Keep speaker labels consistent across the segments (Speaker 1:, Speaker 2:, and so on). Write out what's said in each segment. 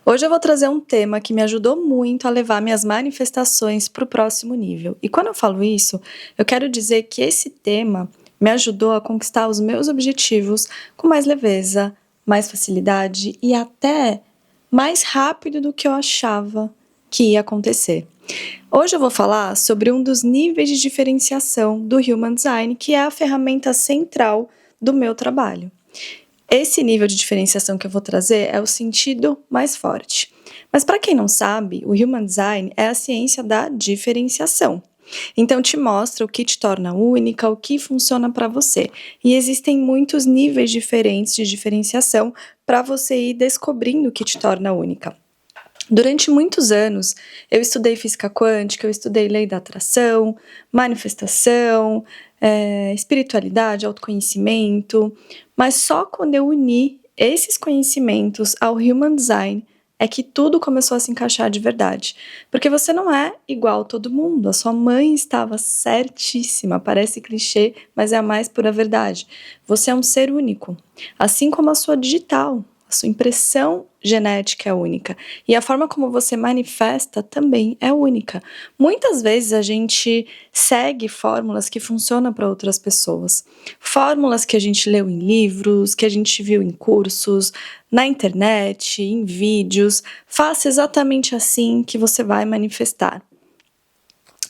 Speaker 1: Hoje eu vou trazer um tema que me ajudou muito a levar minhas manifestações para o próximo nível. E quando eu falo isso, eu quero dizer que esse tema me ajudou a conquistar os meus objetivos com mais leveza, mais facilidade e até mais rápido do que eu achava que ia acontecer. Hoje eu vou falar sobre um dos níveis de diferenciação do Human Design, que é a ferramenta central do meu trabalho. Esse nível de diferenciação que eu vou trazer é o sentido mais forte. Mas para quem não sabe, o Human Design é a ciência da diferenciação. Então te mostra o que te torna única, o que funciona para você. E existem muitos níveis diferentes de diferenciação para você ir descobrindo o que te torna única. Durante muitos anos, eu estudei física quântica, eu estudei lei da atração, manifestação, espiritualidade, autoconhecimento, mas só quando eu uni esses conhecimentos ao Human Design é que tudo começou a se encaixar de verdade. Porque você não é igual a todo mundo, a sua mãe estava certíssima, parece clichê, mas é a mais pura verdade. Você é um ser único, assim como a sua digital. A sua impressão genética é única e a forma como você manifesta também é única. Muitas vezes a gente segue fórmulas que funcionam para outras pessoas, fórmulas que a gente leu em livros, que a gente viu em cursos, na internet, em vídeos. Faça exatamente assim que você vai manifestar.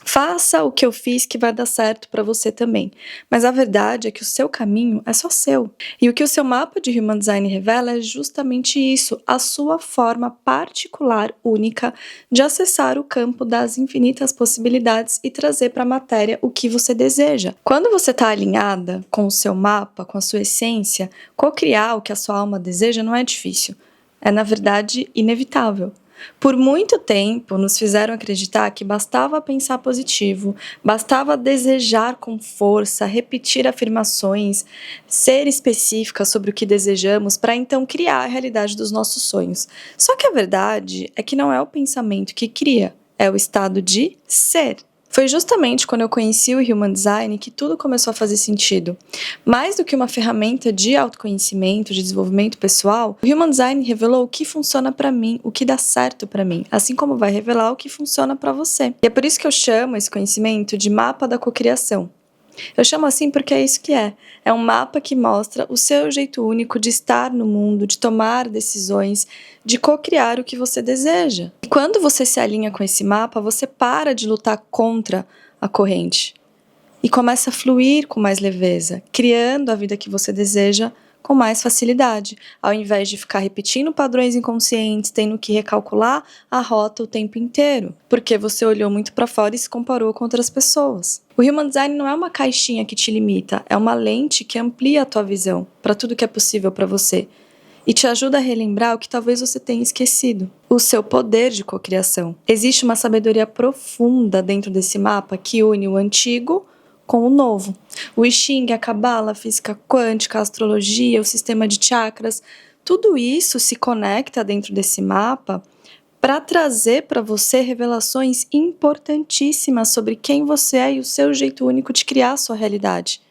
Speaker 1: Faça o que eu fiz que vai dar certo para você também. Mas a verdade é que o seu caminho é só seu. E o que o seu mapa de Human Design revela é justamente isso, a sua forma particular, única, de acessar o campo das infinitas possibilidades e trazer para a matéria o que você deseja. Quando você está alinhada com o seu mapa, com a sua essência, co-criar o que a sua alma deseja não é difícil. É, na verdade, inevitável. Por muito tempo, nos fizeram acreditar que bastava pensar positivo, bastava desejar com força, repetir afirmações, ser específica sobre o que desejamos para então criar a realidade dos nossos sonhos. Só que a verdade é que não é o pensamento que cria, é o estado de ser. Foi justamente quando eu conheci o Human Design que tudo começou a fazer sentido. Mais do que uma ferramenta de autoconhecimento, de desenvolvimento pessoal, o Human Design revelou o que funciona para mim, o que dá certo para mim, assim como vai revelar o que funciona para você. E é por isso que eu chamo esse conhecimento de mapa da cocriação. Eu chamo assim porque é isso que é. É um mapa que mostra o seu jeito único de estar no mundo, de tomar decisões, de co-criar o que você deseja. E quando você se alinha com esse mapa, você para de lutar contra a corrente e começa a fluir com mais leveza, criando a vida que você deseja com mais facilidade, ao invés de ficar repetindo padrões inconscientes, tendo que recalcular a rota o tempo inteiro, porque você olhou muito para fora e se comparou com outras pessoas. O Human Design não é uma caixinha que te limita, é uma lente que amplia a tua visão para tudo que é possível para você e te ajuda a relembrar o que talvez você tenha esquecido, o seu poder de cocriação. Existe uma sabedoria profunda dentro desse mapa que une o antigo com o novo. O I Ching, a Cabala, a física quântica, a astrologia, o sistema de chakras, tudo isso se conecta dentro desse mapa para trazer para você revelações importantíssimas sobre quem você é e o seu jeito único de criar a sua realidade.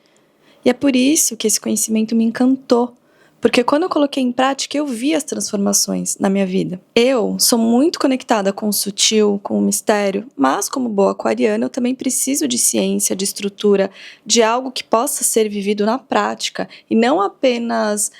Speaker 1: E é por isso que esse conhecimento me encantou, porque quando eu coloquei em prática, eu vi as transformações na minha vida. Eu sou muito conectada com o sutil, com o mistério, mas como boa aquariana, eu também preciso de ciência, de estrutura, de algo que possa ser vivido na prática e não apenas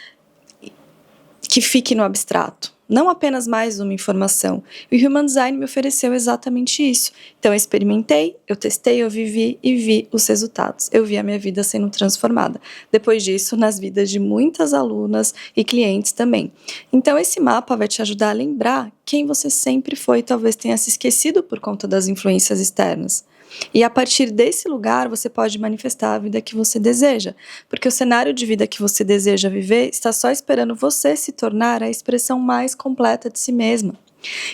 Speaker 1: que fique no abstrato. Não apenas mais uma informação. E o Human Design me ofereceu exatamente isso. Então eu experimentei, eu testei, eu vivi e vi os resultados. Eu vi a minha vida sendo transformada. Depois disso, nas vidas de muitas alunas e clientes também. Então esse mapa vai te ajudar a lembrar quem você sempre foi e talvez tenha se esquecido por conta das influências externas. E a partir desse lugar você pode manifestar a vida que você deseja, porque o cenário de vida que você deseja viver está só esperando você se tornar a expressão mais completa de si mesma.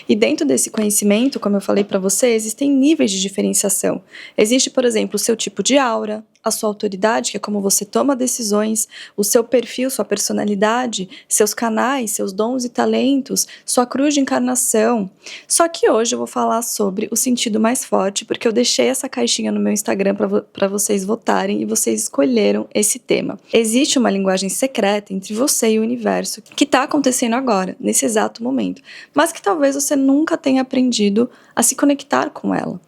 Speaker 1: E dentro desse conhecimento, como eu falei para você, existem níveis de diferenciação. Existe, por exemplo, o seu tipo de aura, a sua autoridade, que é como você toma decisões, o seu perfil, sua personalidade, seus canais, seus dons e talentos, sua cruz de encarnação. Só que hoje eu vou falar sobre o sentido mais forte, porque eu deixei essa caixinha no meu Instagram para vocês votarem e vocês escolheram esse tema. Existe uma linguagem secreta entre você e o universo que está acontecendo agora, nesse exato momento, mas que talvez você nunca tenha aprendido a se conectar com ela.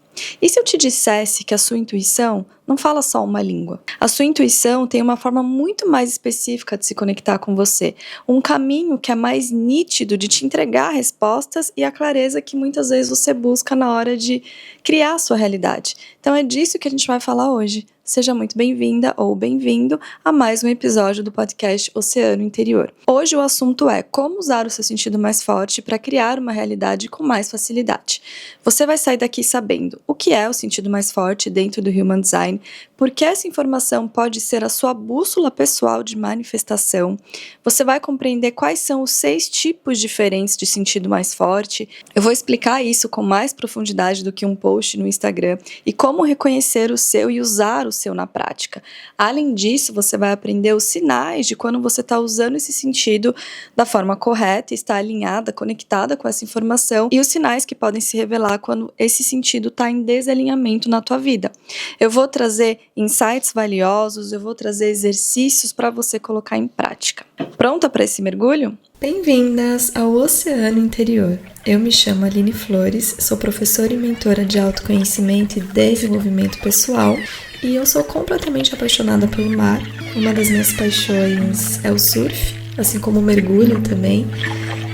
Speaker 1: E se eu te dissesse que a sua intuição não fala só uma língua? A sua intuição tem uma forma muito mais específica de se conectar com você, um caminho que é mais nítido de te entregar respostas e a clareza que muitas vezes você busca na hora de criar a sua realidade. Então é disso que a gente vai falar hoje. Seja muito bem-vinda ou bem-vindo a mais um episódio do podcast Oceano Interior. Hoje o assunto é como usar o seu sentido mais forte para criar uma realidade com mais facilidade. Você vai sair daqui sabendo o que é o sentido mais forte dentro do Human Design, porque essa informação pode ser a sua bússola pessoal de manifestação. Você vai compreender quais são os 6 tipos diferentes de sentido mais forte. Eu vou explicar isso com mais profundidade do que um post no Instagram e como reconhecer o seu e usar o seu na prática. Além disso, você vai aprender os sinais de quando você está usando esse sentido da forma correta, está alinhada, conectada com essa informação e os sinais que podem se revelar quando esse sentido está em desalinhamento na tua vida. Eu vou trazer insights valiosos, eu vou trazer exercícios para você colocar em prática. Pronta para esse mergulho? Bem-vindas ao Oceano Interior. Eu me chamo Aline Flores, sou professora e mentora de autoconhecimento e desenvolvimento pessoal e eu sou completamente apaixonada pelo mar. Uma das minhas paixões é o surf, assim como o mergulho também.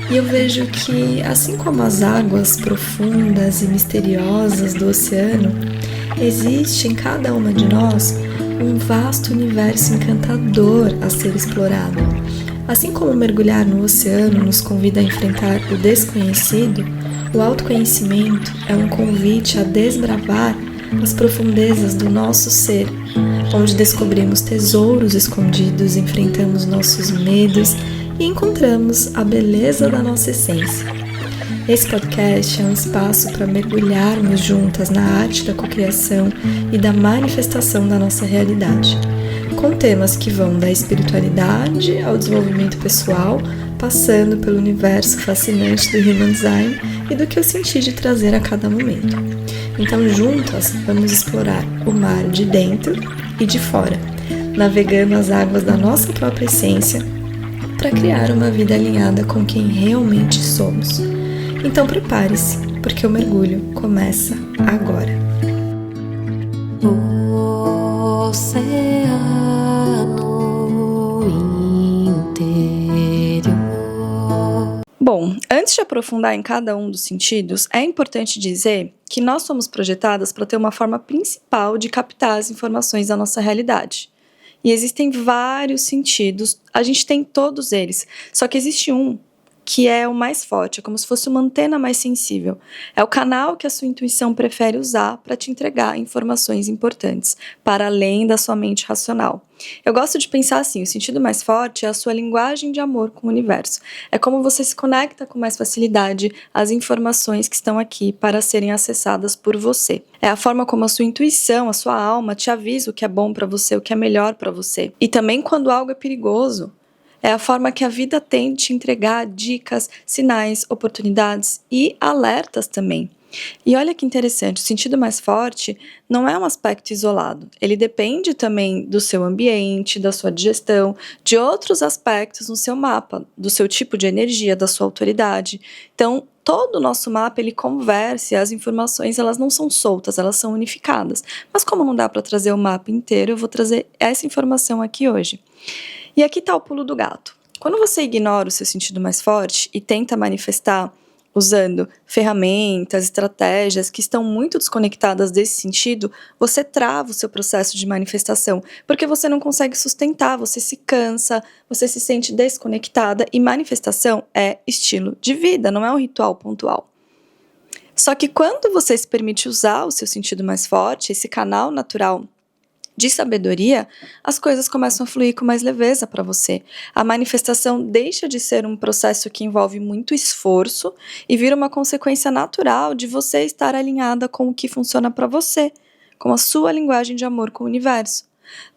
Speaker 1: E eu vejo que, assim como as águas profundas e misteriosas do oceano, existe em cada uma de nós um vasto universo encantador a ser explorado. Assim como mergulhar no oceano nos convida a enfrentar o desconhecido, o autoconhecimento é um convite a desbravar as profundezas do nosso ser, onde descobrimos tesouros escondidos, enfrentamos nossos medos e encontramos a beleza da nossa essência. Esse podcast é um espaço para mergulharmos juntas na arte da cocriação e da manifestação da nossa realidade, com temas que vão da espiritualidade ao desenvolvimento pessoal, passando pelo universo fascinante do Human Design e do que eu senti de trazer a cada momento. Então, juntas, vamos explorar o mar de dentro e de fora, navegando as águas da nossa própria essência para criar uma vida alinhada com quem realmente somos. Então prepare-se, porque o mergulho começa agora. Oceano Interior. Bom, antes de aprofundar em cada um dos sentidos, é importante dizer que nós somos projetadas para ter uma forma principal de captar as informações da nossa realidade. E existem vários sentidos, a gente tem todos eles, só que existe um que é o mais forte, é como se fosse uma antena mais sensível. É o canal que a sua intuição prefere usar para te entregar informações importantes, para além da sua mente racional. Eu gosto de pensar assim, o sentido mais forte é a sua linguagem de amor com o universo. É como você se conecta com mais facilidade às informações que estão aqui para serem acessadas por você. É a forma como a sua intuição, a sua alma te avisa o que é bom para você, o que é melhor para você. E também quando algo é perigoso. É a forma que a vida tem de te entregar dicas, sinais, oportunidades e alertas também. E olha que interessante, o sentido mais forte não é um aspecto isolado. Ele depende também do seu ambiente, da sua digestão, de outros aspectos no seu mapa, do seu tipo de energia, da sua autoridade. Então, todo o nosso mapa, ele conversa e as informações, elas não são soltas, elas são unificadas. Mas como não dá para trazer o mapa inteiro, eu vou trazer essa informação aqui hoje. E aqui está o pulo do gato. Quando você ignora o seu sentido mais forte e tenta manifestar usando ferramentas, estratégias que estão muito desconectadas desse sentido, você trava o seu processo de manifestação, porque você não consegue sustentar, você se cansa, você se sente desconectada e manifestação é estilo de vida, não é um ritual pontual. Só que quando você se permite usar o seu sentido mais forte, esse canal natural de sabedoria, as coisas começam a fluir com mais leveza para você. A manifestação deixa de ser um processo que envolve muito esforço e vira uma consequência natural de você estar alinhada com o que funciona para você, com a sua linguagem de amor com o universo.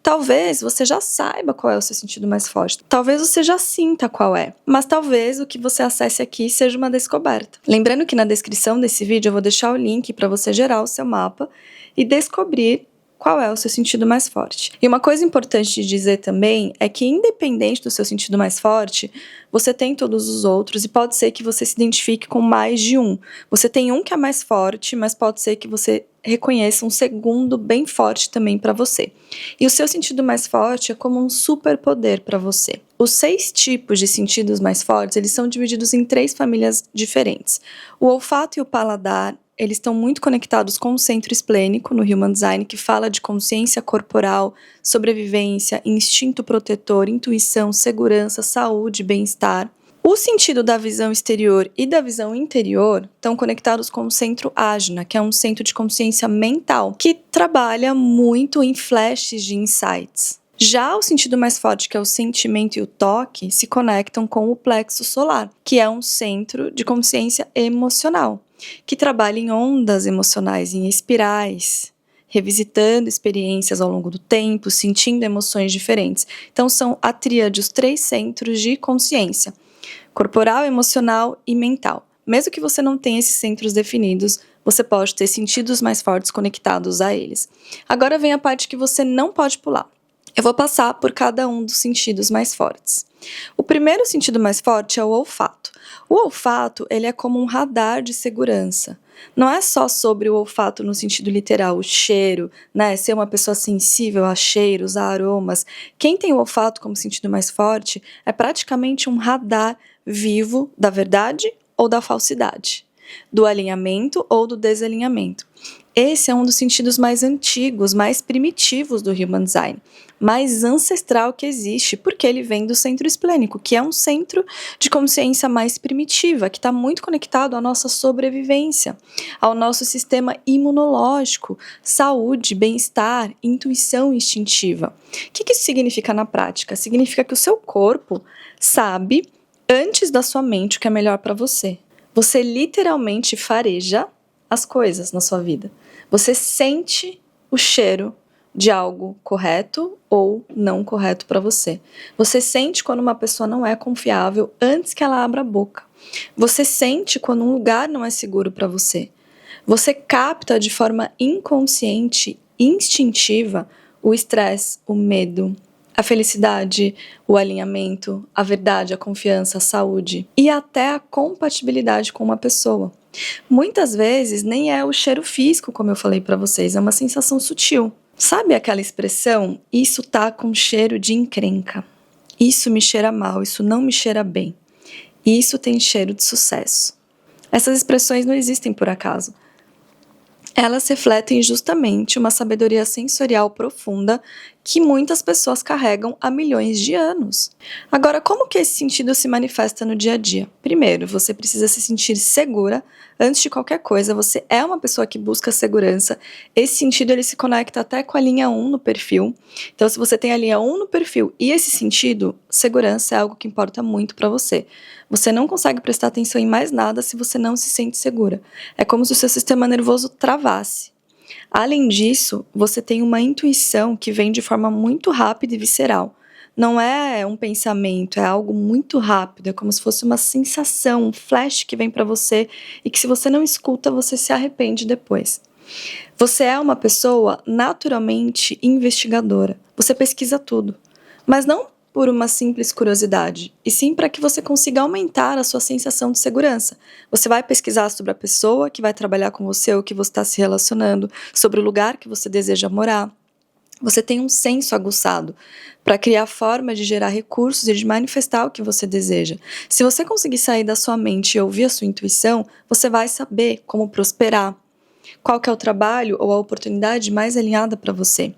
Speaker 1: Talvez você já saiba qual é o seu sentido mais forte. Talvez você já sinta qual é. Mas talvez o que você acesse aqui seja uma descoberta. Lembrando que na descrição desse vídeo eu vou deixar o link para você gerar o seu mapa e descobrir qual é o seu sentido mais forte. E uma coisa importante de dizer também é que, independente do seu sentido mais forte, você tem todos os outros e pode ser que você se identifique com mais de um. Você tem um que é mais forte, mas pode ser que você reconheça um segundo bem forte também para você. E o seu sentido mais forte é como um superpoder para você. Os 6 tipos de sentidos mais fortes, eles são divididos em 3 famílias diferentes. O olfato e o paladar, eles estão muito conectados com o centro esplênico no Human Design, que fala de consciência corporal, sobrevivência, instinto protetor, intuição, segurança, saúde, bem-estar. O sentido da visão exterior e da visão interior estão conectados com o centro ágina, que é um centro de consciência mental, que trabalha muito em flashes de insights. Já o sentido mais forte, que é o sentimento e o toque, se conectam com o plexo solar, que é um centro de consciência emocional, que trabalha em ondas emocionais, em espirais, revisitando experiências ao longo do tempo, sentindo emoções diferentes. Então são a tríade, os 3 centros de consciência: corporal, emocional e mental. Mesmo que você não tenha esses centros definidos, você pode ter sentidos mais fortes conectados a eles. Agora vem a parte que você não pode pular. Eu vou passar por cada um dos sentidos mais fortes. O primeiro sentido mais forte é o olfato. O olfato, ele é como um radar de segurança. Não é só sobre o olfato no sentido literal, o cheiro, né? Ser uma pessoa sensível a cheiros, a aromas. Quem tem o olfato como sentido mais forte é praticamente um radar vivo da verdade ou da falsidade, do alinhamento ou do desalinhamento. Esse é um dos sentidos mais antigos, mais primitivos do Human Design, mais ancestral que existe, porque ele vem do centro esplênico, que é um centro de consciência mais primitiva, que está muito conectado à nossa sobrevivência, ao nosso sistema imunológico, saúde, bem-estar, intuição instintiva. O que isso significa na prática? Significa que o seu corpo sabe, antes da sua mente, o que é melhor para você. Você literalmente fareja as coisas na sua vida. Você sente o cheiro de algo correto ou não correto para você. Você sente quando uma pessoa não é confiável antes que ela abra a boca. Você sente quando um lugar não é seguro para você. Você capta de forma inconsciente, instintiva, o estresse, o medo, a felicidade, o alinhamento, a verdade, a confiança, a saúde e até a compatibilidade com uma pessoa. Muitas vezes nem é o cheiro físico, como eu falei para vocês, é uma sensação sutil. Sabe aquela expressão, isso tá com cheiro de encrenca, isso me cheira mal, isso não me cheira bem, isso tem cheiro de sucesso. Essas expressões não existem por acaso. Elas refletem justamente uma sabedoria sensorial profunda que muitas pessoas carregam há milhões de anos. Agora, como que esse sentido se manifesta no dia a dia? Primeiro, você precisa se sentir segura. Antes de qualquer coisa, você é uma pessoa que busca segurança. Esse sentido ele se conecta até com a linha 1 no perfil. Então, se você tem a linha 1 no perfil e esse sentido, segurança é algo que importa muito para você. Você não consegue prestar atenção em mais nada se você não se sente segura. É como se o seu sistema nervoso travasse. Além disso, você tem uma intuição que vem de forma muito rápida e visceral. Não é um pensamento, é algo muito rápido, é como se fosse uma sensação, um flash que vem para você e que se você não escuta, você se arrepende depois. Você é uma pessoa naturalmente investigadora. Você pesquisa tudo, mas não por uma simples curiosidade, e sim para que você consiga aumentar a sua sensação de segurança. Você vai pesquisar sobre a pessoa que vai trabalhar com você ou que você está se relacionando, sobre o lugar que você deseja morar. Você tem um senso aguçado para criar formas de gerar recursos e de manifestar o que você deseja. Se você conseguir sair da sua mente e ouvir a sua intuição, você vai saber como prosperar, qual que é o trabalho ou a oportunidade mais alinhada para você.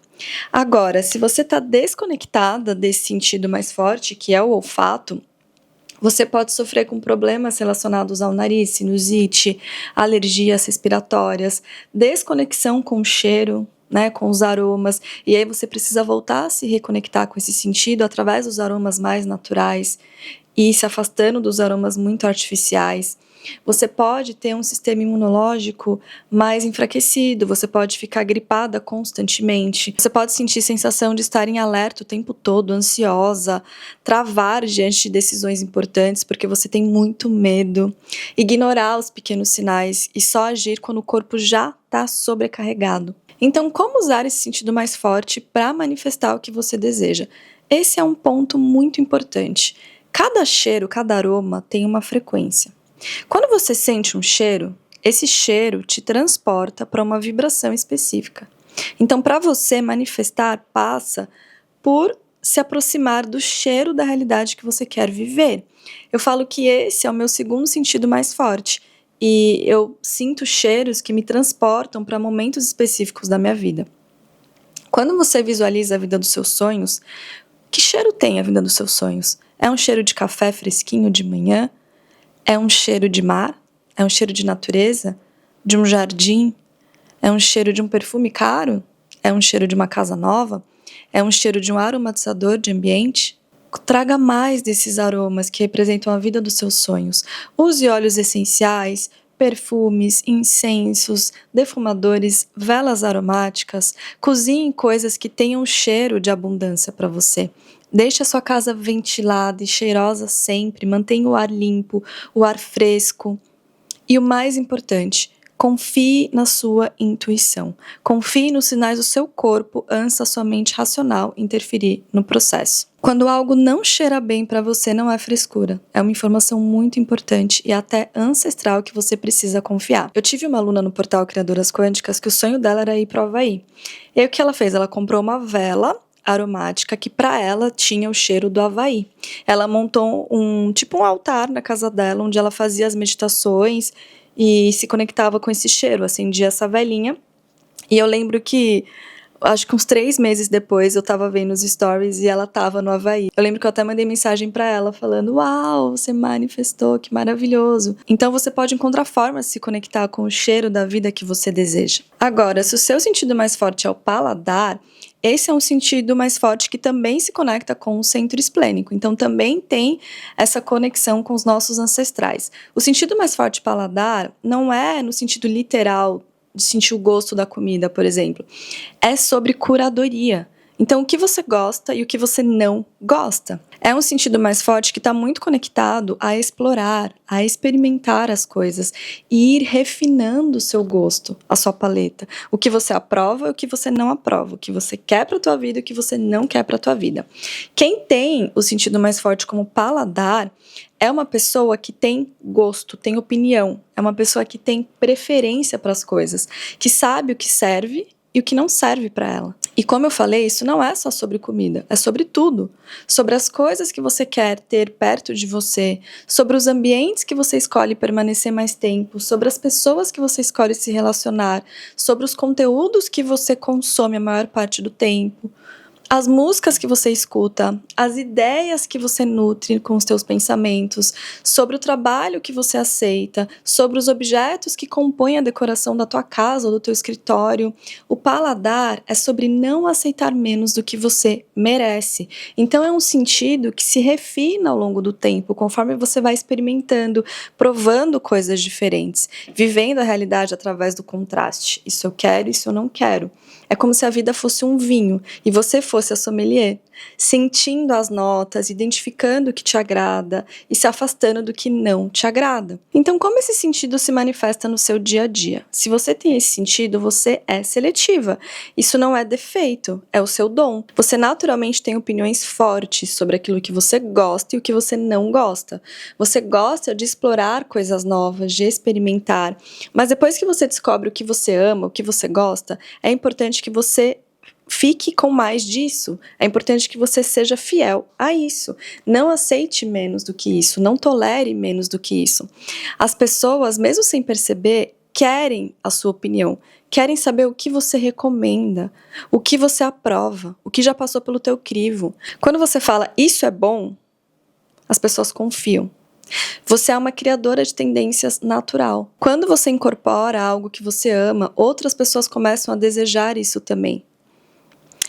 Speaker 1: Agora, se você está desconectada desse sentido mais forte, que é o olfato, você pode sofrer com problemas relacionados ao nariz, sinusite, alergias respiratórias, desconexão com o cheiro, né, com os aromas, e aí você precisa voltar a se reconectar com esse sentido através dos aromas mais naturais e se afastando dos aromas muito artificiais. Você pode ter um sistema imunológico mais enfraquecido, você pode ficar gripada constantemente, você pode sentir sensação de estar em alerta o tempo todo, ansiosa, travar diante de decisões importantes porque você tem muito medo, ignorar os pequenos sinais e só agir quando o corpo já está sobrecarregado. Então, como usar esse sentido mais forte para manifestar o que você deseja? Esse é um ponto muito importante. Cada cheiro, cada aroma tem uma frequência. Quando você sente um cheiro, esse cheiro te transporta para uma vibração específica. Então, para você manifestar, passa por se aproximar do cheiro da realidade que você quer viver. Eu falo que esse é o meu segundo sentido mais forte. E eu sinto cheiros que me transportam para momentos específicos da minha vida. Quando você visualiza a vida dos seus sonhos, que cheiro tem a vida dos seus sonhos? É um cheiro de café fresquinho de manhã? É um cheiro de mar? É um cheiro de natureza? De um jardim? É um cheiro de um perfume caro? É um cheiro de uma casa nova? É um cheiro de um aromatizador de ambiente? Traga mais desses aromas que representam a vida dos seus sonhos. Use óleos essenciais, perfumes, incensos, defumadores, velas aromáticas. Cozinhe coisas que tenham cheiro de abundância para você. Deixe a sua casa ventilada e cheirosa sempre. Mantenha o ar limpo, o ar fresco. E o mais importante, confie na sua intuição. Confie nos sinais do seu corpo antes da sua mente racional interferir no processo. Quando algo não cheira bem para você, não é frescura. É uma informação muito importante e até ancestral que você precisa confiar. Eu tive uma aluna no portal Criadoras Quânticas que o sonho dela era ir para o Havaí. E aí o que ela fez? Ela comprou uma vela aromática que para ela tinha o cheiro do Havaí. Ela montou um altar na casa dela, onde ela fazia as meditações e se conectava com esse cheiro, acendia essa velinha. E eu lembro que, acho que uns 3 meses depois, eu tava vendo os stories e ela tava no Havaí. Eu lembro que eu até mandei mensagem pra ela falando: uau, você manifestou, que maravilhoso. Então você pode encontrar formas de se conectar com o cheiro da vida que você deseja. Agora, se o seu sentido mais forte é o paladar, esse é um sentido mais forte que também se conecta com o centro esplênico. Então, também tem essa conexão com os nossos ancestrais. O sentido mais forte paladar não é no sentido literal de sentir o gosto da comida, por exemplo. É sobre curadoria. Então, o que você gosta e o que você não gosta. É um sentido mais forte que está muito conectado a explorar, a experimentar as coisas e ir refinando o seu gosto, a sua paleta. O que você aprova e o que você não aprova. O que você quer para a tua vida e o que você não quer para a tua vida. Quem tem o sentido mais forte como paladar é uma pessoa que tem gosto, tem opinião. É uma pessoa que tem preferência para as coisas, que sabe o que serve e o que não serve para ela. E como eu falei, isso não é só sobre comida, é sobre tudo. Sobre as coisas que você quer ter perto de você, sobre os ambientes que você escolhe permanecer mais tempo, sobre as pessoas que você escolhe se relacionar, sobre os conteúdos que você consome a maior parte do tempo, as músicas que você escuta, as ideias que você nutre com os teus pensamentos, sobre o trabalho que você aceita, sobre os objetos que compõem a decoração da tua casa ou do teu escritório. O paladar é sobre não aceitar menos do que você merece. Então é um sentido que se refina ao longo do tempo, conforme você vai experimentando, provando coisas diferentes, vivendo a realidade através do contraste. Isso eu quero, isso eu não quero. É como se a vida fosse um vinho e você fosse a sommelier, sentindo as notas, identificando o que te agrada e se afastando do que não te agrada. Então, como esse sentido se manifesta no seu dia a dia? Se você tem esse sentido, você é seletiva. Isso não é defeito, é o seu dom. Você naturalmente tem opiniões fortes sobre aquilo que você gosta e o que você não gosta. Você gosta de explorar coisas novas, de experimentar. Mas depois que você descobre o que você ama, o que você gosta, é importante que você fique com mais disso. É importante que você seja fiel a isso. Não aceite menos do que isso. Não tolere menos do que isso. As pessoas, mesmo sem perceber, querem a sua opinião. Querem saber o que você recomenda, o que você aprova, o que já passou pelo teu crivo. Quando você fala, isso é bom, as pessoas confiam. Você é uma criadora de tendências natural. Quando você incorpora algo que você ama, outras pessoas começam a desejar isso também.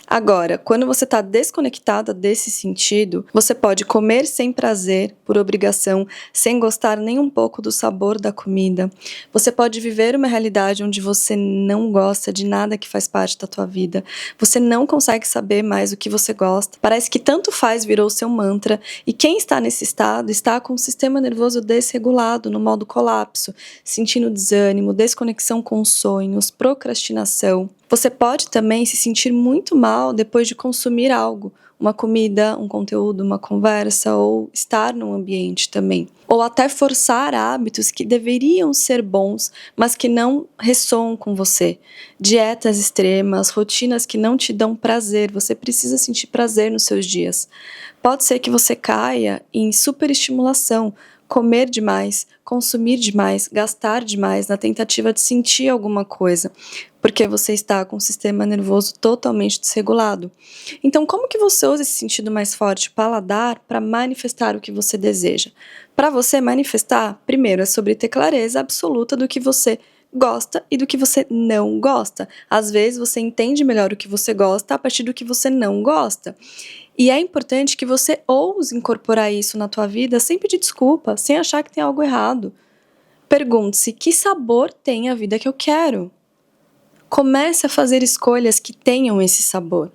Speaker 1: Agora, quando você está desconectada desse sentido, você pode comer sem prazer, por obrigação, sem gostar nem um pouco do sabor da comida. Você pode viver uma realidade onde você não gosta de nada que faz parte da tua vida. Você não consegue saber mais o que você gosta. Parece que tanto faz virou seu mantra. E quem está nesse estado está com o sistema nervoso desregulado, no modo colapso, sentindo desânimo, desconexão com os sonhos, procrastinação. Você pode também se sentir muito mal depois de consumir algo, uma comida, um conteúdo, uma conversa ou estar num ambiente também. Ou até forçar hábitos que deveriam ser bons, mas que não ressoam com você. Dietas extremas, rotinas que não te dão prazer, você precisa sentir prazer nos seus dias. Pode ser que você caia em superestimulação, comer demais, consumir demais, gastar demais na tentativa de sentir alguma coisa, porque você está com o sistema nervoso totalmente desregulado. Então, como que você usa esse sentido mais forte, paladar, para manifestar o que você deseja? Para você manifestar, primeiro é sobre ter clareza absoluta do que você gosta e do que você não gosta. Às vezes você entende melhor o que você gosta a partir do que você não gosta. E é importante que você ouse incorporar isso na tua vida sem pedir desculpa, sem achar que tem algo errado. Pergunte-se: que sabor tem a vida que eu quero? Comece a fazer escolhas que tenham esse sabor.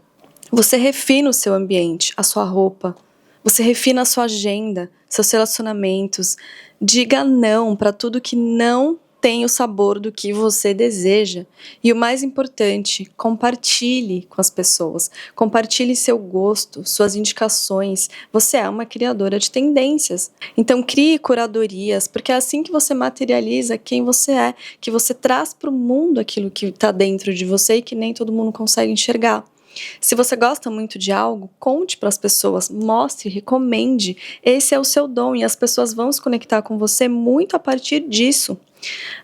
Speaker 1: Você refina o seu ambiente, a sua roupa. Você refina a sua agenda, seus relacionamentos. Diga não para tudo que não tem o sabor do que você deseja. E o mais importante, compartilhe com as pessoas. Compartilhe seu gosto, suas indicações. Você é uma criadora de tendências. Então crie curadorias, porque é assim que você materializa quem você é, que você traz para o mundo aquilo que está dentro de você e que nem todo mundo consegue enxergar. Se você gosta muito de algo, conte para as pessoas, mostre, recomende. Esse é o seu dom e as pessoas vão se conectar com você muito a partir disso.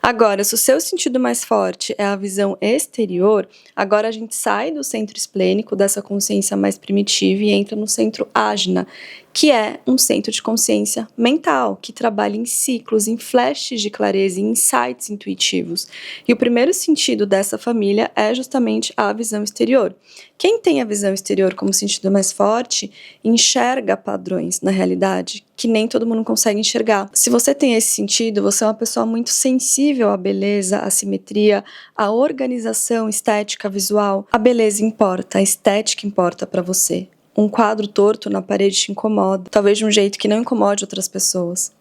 Speaker 1: Agora, se o seu sentido mais forte é a visão exterior, agora a gente sai do centro esplênico, dessa consciência mais primitiva, e entra no centro ágina, que é um centro de consciência mental, que trabalha em ciclos, em flashes de clareza, em insights intuitivos. E o primeiro sentido dessa família é justamente a visão exterior. Quem tem a visão exterior como sentido mais forte, enxerga padrões na realidade que nem todo mundo consegue enxergar. Se você tem esse sentido, você é uma pessoa muito sensível à beleza, à simetria, à organização estética visual. A beleza importa, a estética importa para você. Um quadro torto na parede te incomoda, talvez de um jeito que não incomode outras pessoas.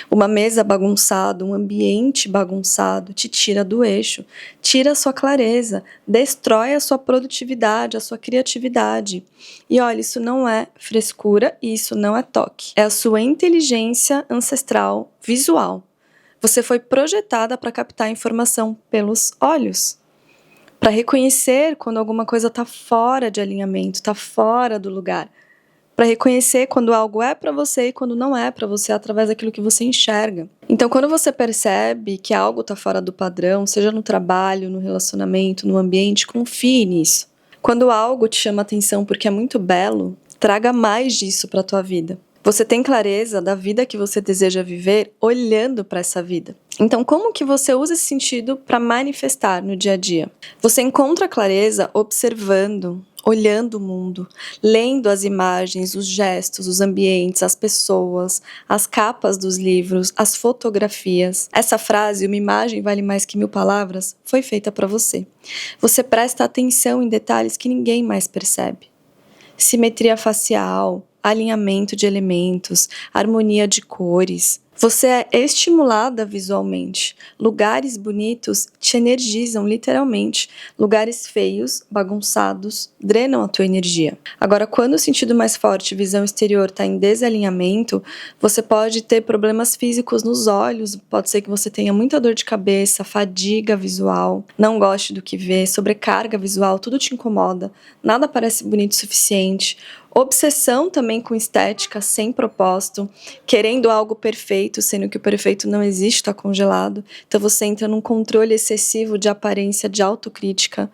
Speaker 1: Uma mesa bagunçada, um ambiente bagunçado te tira do eixo, tira a sua clareza, destrói a sua produtividade, a sua criatividade. E olha, isso não é frescura e isso não é toque. É a sua inteligência ancestral visual. Você foi projetada para captar informação pelos olhos, para reconhecer quando alguma coisa está fora de alinhamento, está fora do lugar. Para reconhecer quando algo é para você e quando não é para você, através daquilo que você enxerga. Então, quando você percebe que algo está fora do padrão, seja no trabalho, no relacionamento, no ambiente, confie nisso. Quando algo te chama atenção porque é muito belo, traga mais disso para a tua vida. Você tem clareza da vida que você deseja viver olhando para essa vida. Então, como que você usa esse sentido para manifestar no dia a dia? Você encontra clareza observando, olhando o mundo, lendo as imagens, os gestos, os ambientes, as pessoas, as capas dos livros, as fotografias. Essa frase, uma imagem vale mais que 1000 palavras, foi feita para você. Você presta atenção em detalhes que ninguém mais percebe. Simetria facial, alinhamento de elementos, harmonia de cores. Você é estimulada visualmente. Lugares bonitos te energizam literalmente. Lugares feios, bagunçados, drenam a tua energia. Agora, quando o sentido mais forte, visão exterior, está em desalinhamento, você pode ter problemas físicos nos olhos, pode ser que você tenha muita dor de cabeça, fadiga visual, não goste do que vê, sobrecarga visual, tudo te incomoda, nada parece bonito o suficiente. Obsessão também com estética sem propósito, querendo algo perfeito, sendo que o perfeito não existe, está congelado. Então você entra num controle excessivo de aparência, de autocrítica.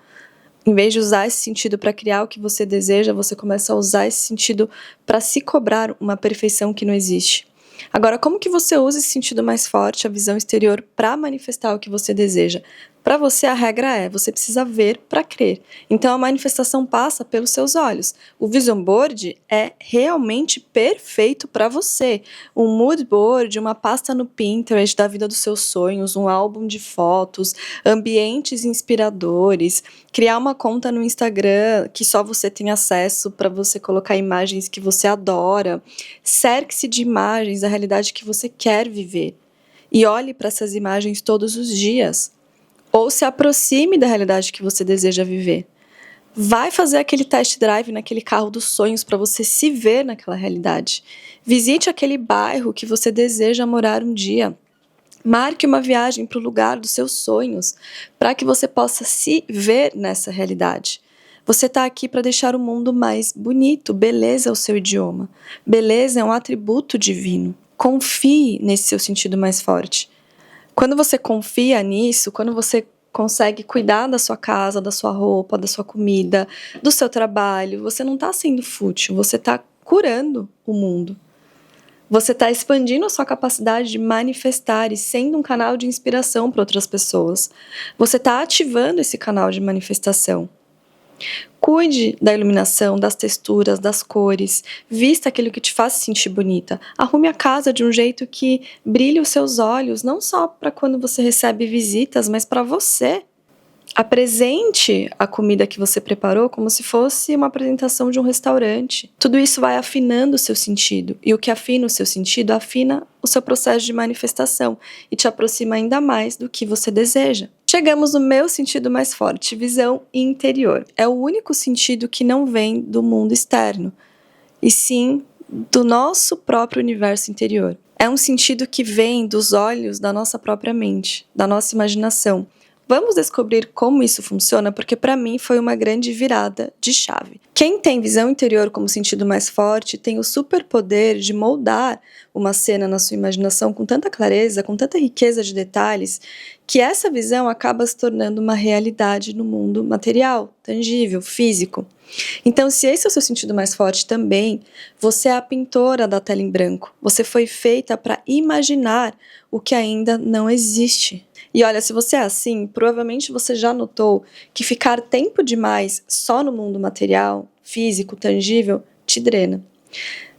Speaker 1: Em vez de usar esse sentido para criar o que você deseja, você começa a usar esse sentido para se cobrar uma perfeição que não existe. Agora, como que você usa esse sentido mais forte, a visão exterior, para manifestar o que você deseja? Para você, a regra é: você precisa ver para crer. Então, a manifestação passa pelos seus olhos. O Vision Board é realmente perfeito para você. Um mood board, uma pasta no Pinterest da vida dos seus sonhos, um álbum de fotos, ambientes inspiradores, criar uma conta no Instagram que só você tem acesso para você colocar imagens que você adora. Cerque-se de imagens da realidade que você quer viver. E olhe para essas imagens todos os dias. Ou se aproxime da realidade que você deseja viver. Vai fazer aquele test drive naquele carro dos sonhos para você se ver naquela realidade. Visite aquele bairro que você deseja morar um dia. Marque uma viagem para o lugar dos seus sonhos, para que você possa se ver nessa realidade. Você está aqui para deixar o mundo mais bonito. Beleza é o seu idioma. Beleza é um atributo divino. Confie nesse seu sentido mais forte. Quando você confia nisso, quando você consegue cuidar da sua casa, da sua roupa, da sua comida, do seu trabalho, você não está sendo fútil, você está curando o mundo. Você está expandindo a sua capacidade de manifestar e sendo um canal de inspiração para outras pessoas. Você está ativando esse canal de manifestação. Cuide da iluminação, das texturas, das cores. Vista aquilo que te faz se sentir bonita. Arrume a casa de um jeito que brilhe os seus olhos, não só para quando você recebe visitas, mas para você. Apresente a comida que você preparou como se fosse uma apresentação de um restaurante. Tudo isso vai afinando o seu sentido. E o que afina o seu sentido, afina o seu processo de manifestação e te aproxima ainda mais do que você deseja. Chegamos no meu sentido mais forte, visão interior. É o único sentido que não vem do mundo externo, e sim do nosso próprio universo interior. É um sentido que vem dos olhos da nossa própria mente, da nossa imaginação. Vamos descobrir como isso funciona, porque para mim foi uma grande virada de chave. Quem tem visão interior como sentido mais forte tem o superpoder de moldar uma cena na sua imaginação com tanta clareza, com tanta riqueza de detalhes, que essa visão acaba se tornando uma realidade no mundo material, tangível, físico. Então, se esse é o seu sentido mais forte também, você é a pintora da tela em branco. Você foi feita para imaginar o que ainda não existe. E olha, se você é assim, provavelmente você já notou que ficar tempo demais só no mundo material, físico, tangível, te drena.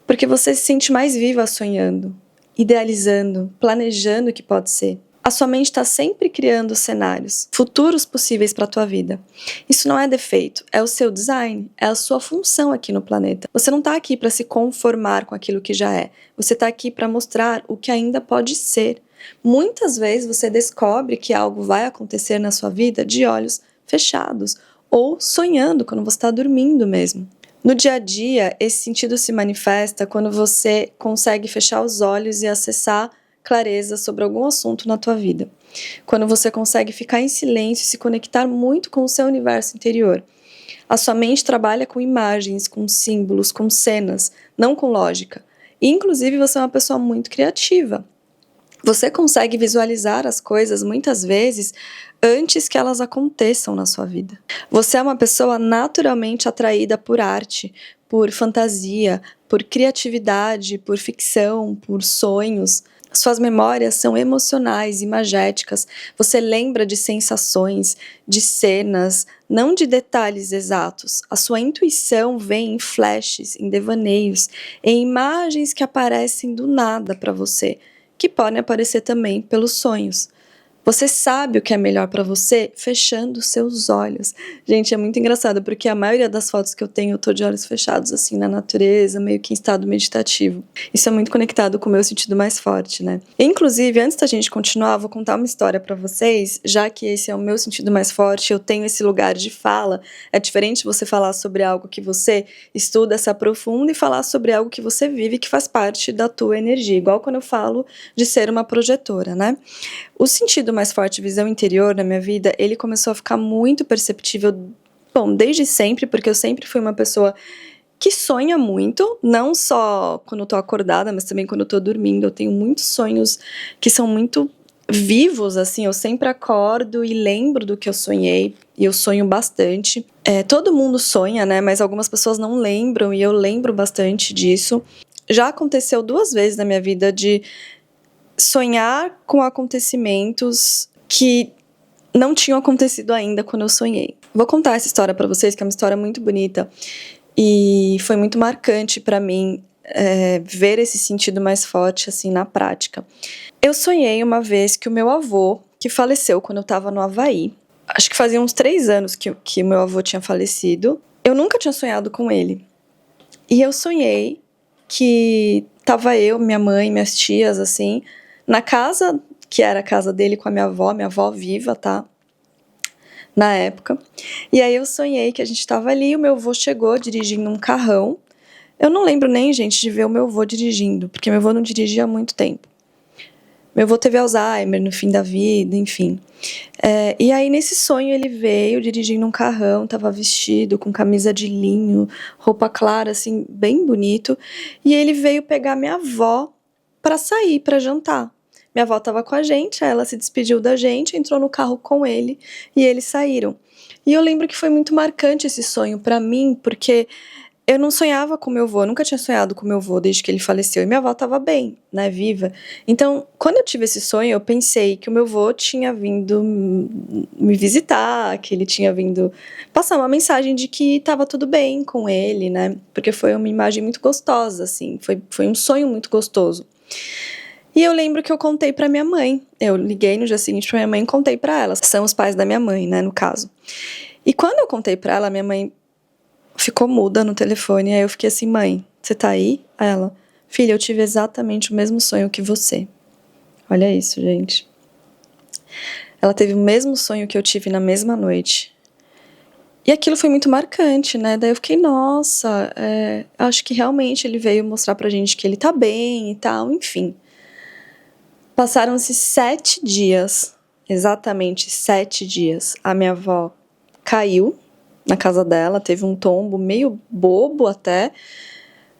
Speaker 1: Porque você se sente mais viva sonhando, idealizando, planejando o que pode ser. A sua mente está sempre criando cenários, futuros possíveis para a tua vida. Isso não é defeito, é o seu design, é a sua função aqui no planeta. Você não está aqui para se conformar com aquilo que já é. Você está aqui para mostrar o que ainda pode ser. Muitas vezes você descobre que algo vai acontecer na sua vida de olhos fechados ou sonhando quando você está dormindo mesmo. No dia a dia, esse sentido se manifesta quando você consegue fechar os olhos e acessar clareza sobre algum assunto na tua vida. Quando você consegue ficar em silêncio e se conectar muito com o seu universo interior. A sua mente trabalha com imagens, com símbolos, com cenas, não com lógica. E, inclusive, você é uma pessoa muito criativa. Você consegue visualizar as coisas muitas vezes antes que elas aconteçam na sua vida. Você é uma pessoa naturalmente atraída por arte, por fantasia, por criatividade, por ficção, por sonhos. Suas memórias são emocionais, imagéticas. Você lembra de sensações, de cenas, não de detalhes exatos. A sua intuição vem em flashes, em devaneios, em imagens que aparecem do nada para você, que podem aparecer também pelos sonhos. Você sabe o que é melhor para você fechando os seus olhos. Gente, é muito engraçado, porque a maioria das fotos que eu tenho, eu tô de olhos fechados, assim, na natureza, meio que em estado meditativo. Isso é muito conectado com o meu sentido mais forte, né? Inclusive, antes da gente continuar, eu vou contar uma história para vocês, já que esse é o meu sentido mais forte, eu tenho esse lugar de fala. É diferente você falar sobre algo que você estuda, se aprofunda, e falar sobre algo que você vive, que faz parte da tua energia. Igual quando eu falo de ser uma projetora, né? O sentido mais forte, visão interior na minha vida, ele começou a ficar muito perceptível, bom, desde sempre, porque eu sempre fui uma pessoa que sonha muito, não só quando eu tô acordada, mas também quando eu tô dormindo. Eu tenho muitos sonhos que são muito vivos, assim, eu sempre acordo e lembro do que eu sonhei, e eu sonho bastante. Todo mundo sonha, né, mas algumas pessoas não lembram, e eu lembro bastante disso. Já aconteceu 2 vezes na minha vida de sonhar com acontecimentos que não tinham acontecido ainda quando eu sonhei. Vou contar essa história pra vocês, que é uma história muito bonita e foi muito marcante pra mim ver esse sentido mais forte assim na prática. Eu sonhei uma vez que o meu avô, que faleceu quando eu tava no Havaí, acho que fazia uns 3 anos que o meu avô tinha falecido, eu nunca tinha sonhado com ele. E eu sonhei que tava eu, minha mãe, minhas tias, assim, na casa, que era a casa dele com a minha avó viva, tá? Na época. E aí eu sonhei que a gente tava ali, o meu avô chegou dirigindo um carrão. Eu não lembro nem, gente, de ver o meu avô dirigindo, porque meu avô não dirigia há muito tempo. Meu avô teve Alzheimer no fim da vida, enfim. E aí, nesse sonho, ele veio dirigindo um carrão, tava vestido com camisa de linho, roupa clara, assim, bem bonito. E ele veio pegar minha avó pra sair, pra jantar. Minha avó tava com a gente, aí ela se despediu da gente, entrou no carro com ele e eles saíram. E eu lembro que foi muito marcante esse sonho pra mim, porque eu não sonhava com meu avô, eu nunca tinha sonhado com meu avô desde que ele faleceu. E minha avó estava bem, né, viva. Então, quando eu tive esse sonho, eu pensei que o meu avô tinha vindo me visitar, que ele tinha vindo passar uma mensagem de que estava tudo bem com ele, né? Porque foi uma imagem muito gostosa, assim, foi um sonho muito gostoso. E eu lembro que eu contei pra minha mãe. Eu liguei no dia seguinte pra minha mãe e contei pra ela. São os pais da minha mãe, né, no caso. E quando eu contei pra ela, minha mãe ficou muda no telefone, aí eu fiquei assim, mãe, você tá aí? Aí ela, filha, eu tive exatamente o mesmo sonho que você. Olha isso, gente. Ela teve o mesmo sonho que eu tive na mesma noite. E aquilo foi muito marcante, né? Daí eu fiquei, nossa, acho que realmente ele veio mostrar pra gente que ele tá bem e tal, enfim. Passaram-se 7 dias, exatamente 7 dias. A minha avó caiu na casa dela, teve um tombo meio bobo até,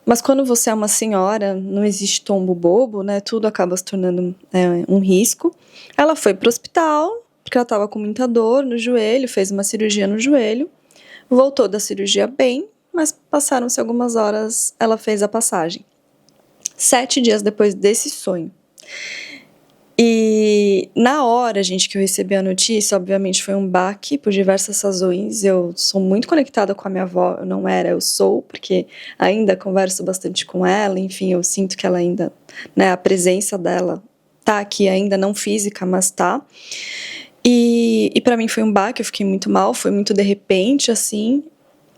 Speaker 1: mas quando você é uma senhora, não existe tombo bobo, né? Tudo acaba se tornando um risco. Ela foi pro hospital, porque ela estava com muita dor no joelho, fez uma cirurgia no joelho, voltou da cirurgia bem, mas passaram-se algumas horas, ela fez a passagem. 7 dias depois desse sonho. E na hora, gente, que eu recebi a notícia, obviamente foi um baque por diversas razões. Eu sou muito conectada com a minha avó, eu não era, eu sou, porque ainda converso bastante com ela, enfim, eu sinto que ela ainda, né, a presença dela tá aqui ainda, não física, mas tá. E para mim foi um baque, eu fiquei muito mal, foi muito de repente, assim,